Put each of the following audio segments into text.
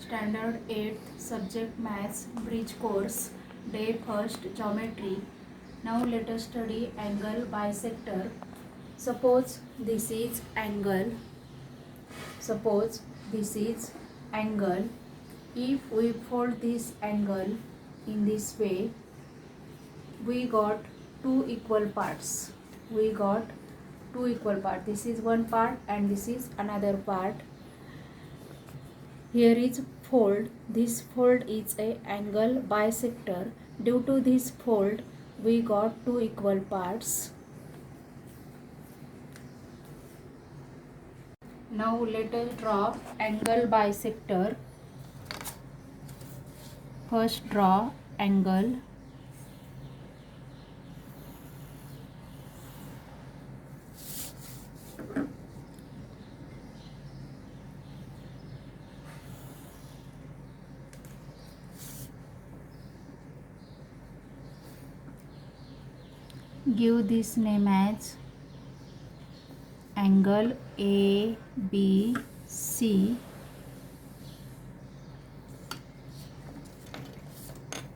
Standard 8 Subject Maths Bridge Course Day 1st Geometry. Now let us study angle bisector. Suppose this is angle. Suppose this is angle. If we fold this angle in this way, we got two equal parts. We got two equal parts. This is one part and this is another part. Here is fold. This fold is a angle bisector. Due to this fold, we got two equal parts. Now let us draw angle bisector. First draw angle. Give this name as angle ABC.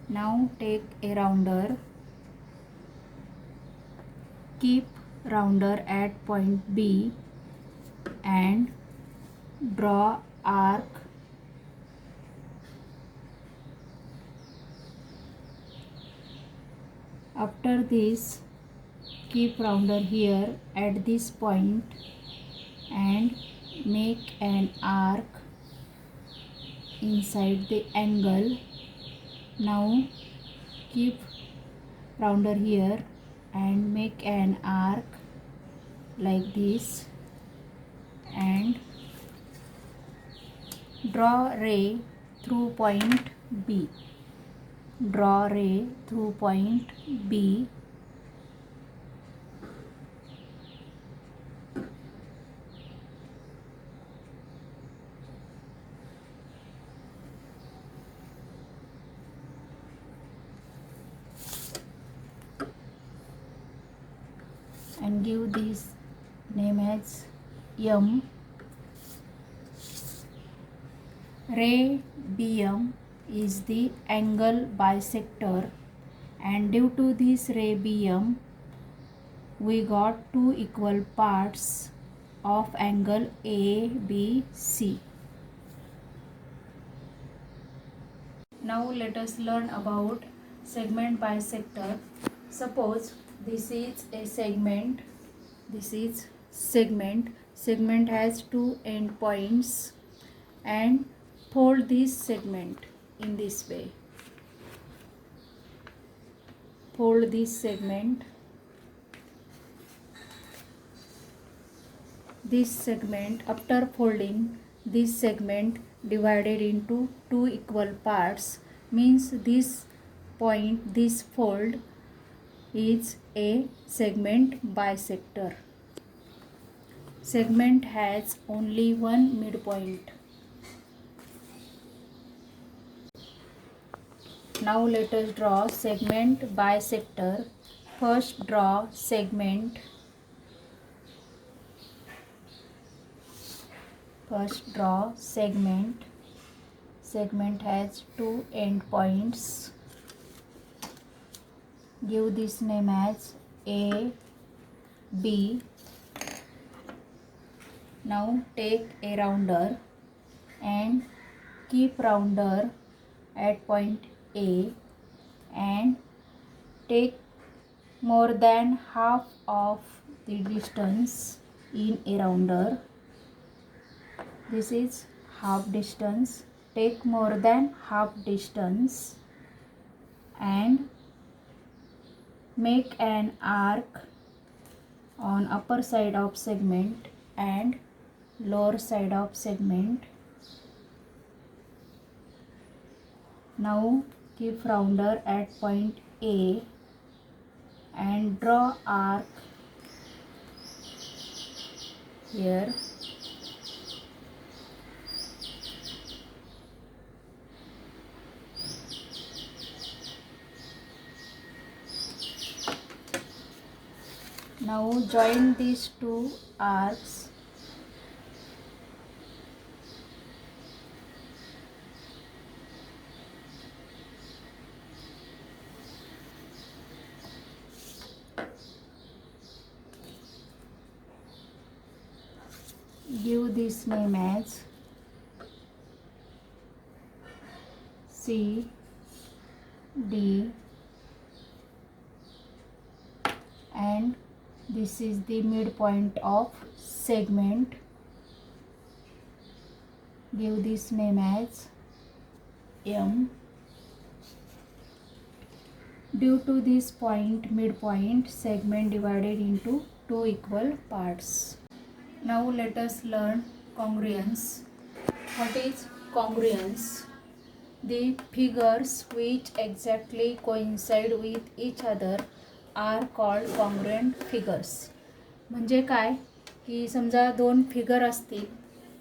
Now take a rounder. Keep rounder at point B and draw arc. After this, keep rounder here at this point and make an arc inside the angle. Now keep rounder here and make an arc like this and draw ray through point B. Draw ray through point B. And give this name as M. Ray BM is the angle bisector, and due to this ray BM, we got two equal parts of angle ABC. Now let us learn about segment bisector. Suppose this is a segment. This is segment. Segment has two end points and fold this segment in this way. Fold this segment. This segment, after folding, this segment divided into two equal parts means this point, this fold is a segment bisector. Segment has only one midpoint. Now let us draw segment bisector. First draw segment. First draw segment. Segment has two end points. Give this name as A, B. Now take a rounder and keep rounder at point A and take more than half of the distance in a rounder. This is half distance. Take more than half distance and make an arc on upper side of segment and lower side of segment. Now keep rounder at point A and draw arc here. Now join these two arcs this name as C, D, and this is the midpoint of segment. Give this name as M. Due to this point, midpoint, segment divided into two equal parts. Now let us learn congruence. What is congruence? The figures which exactly coincide with each other are called congruent figures. म्हणजे काय की समजा दोन figure असतील,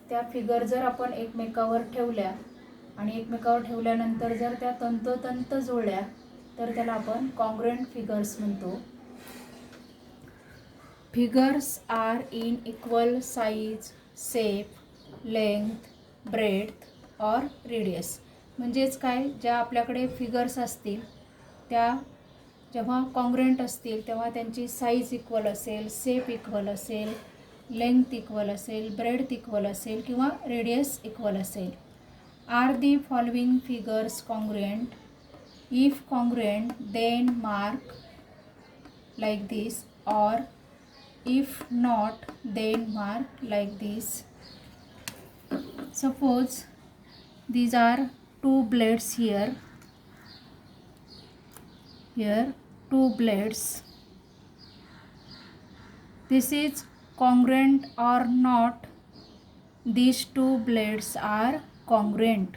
त्या figure जर आपण एकमेकावर ठेवल्या आणि एकमेकावर ठेवल्यानंतर जर त्या तंतोतंत जुळल्या तर त्याला आपण कॉन्ग्रुएंट फिगर्स म्हणतो. Figures are in equal size, shape, length, breadth और रेडियस. म्हणजेच काय, ज्या आपल्याकडे फिगर्स असतील त्या जेव्हा कॉन्ग्रुएंट असतील तेव्हा त्यांची साईज इक्वल असेल, शेप इक्वल असेल, लेंथ इक्वल असेल, ब्रेड्थ इक्वल असेल किंवा रेडियस इक्वल असेल. Are the following figures congruent? If congruent, then mark like this, or if not, then mark like this. Suppose these are two blades here two blades. This is congruent or not? These two blades are congruent.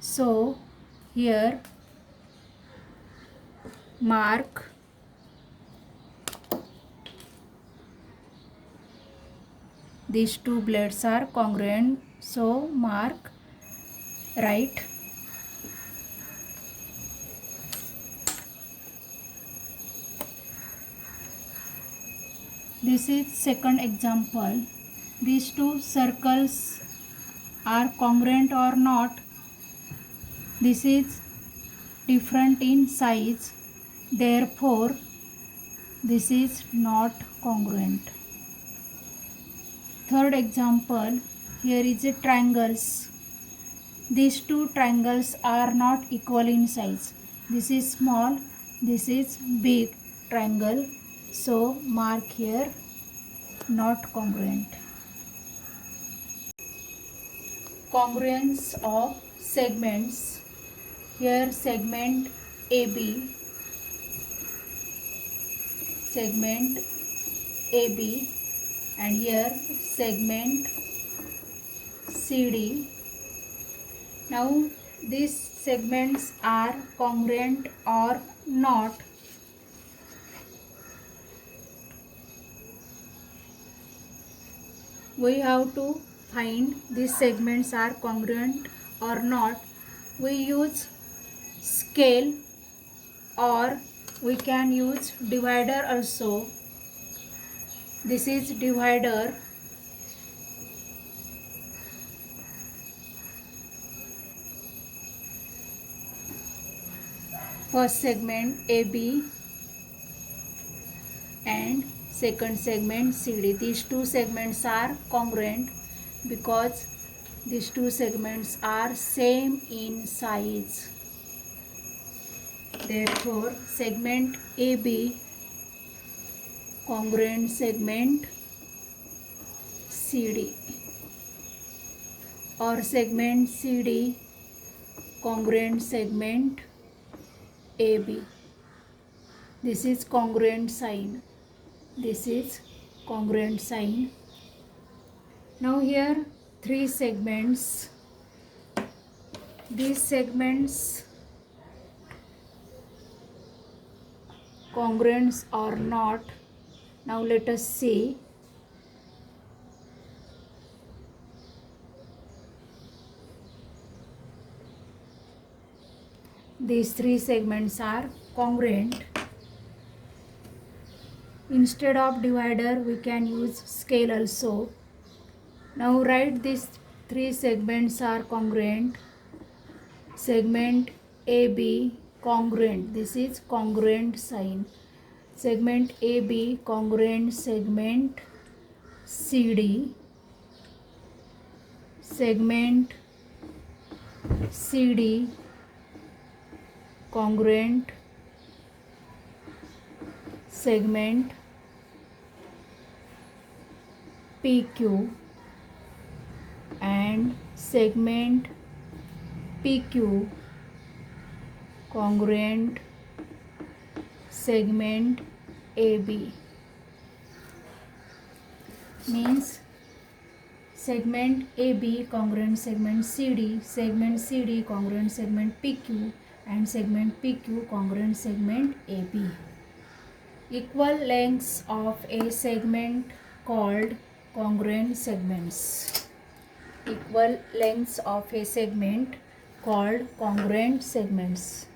So here mark these two blades are congruent, so mark right. This is second example. These two circles are congruent or not? This is different in size, therefore this is not congruent. Third example, here is a triangles. These two triangles are not equal in size. This is small, this is big triangle, so mark here not congruent. Congruence of segments. Here segment AB, and here segment CD. Now these segments are congruent or not? We have to find these segments are congruent or not. We use scale or we can use divider also. This is divider. First segment AB and second segment CD. These two segments are congruent because these two segments are same in size. Therefore segment AB congruent segment CD, or segment CD congruent segment AB. This is congruent sign. This is congruent sign. Now here three segments. These segments congruent or not? Now let us see. These three segments are congruent. Instead of divider we can use scale also. Now write these three segments are congruent. Segment AB congruent. This is congruent sign. Segment AB congruent segment CD. segment CD congruent segment PQ and segment PQ congruent segment AB. Means segment AB congruent segment CD congruent segment PQ and segment PQ congruent segment AB. Equal lengths of a segment called congruent segments. Equal lengths of a segment called congruent segments.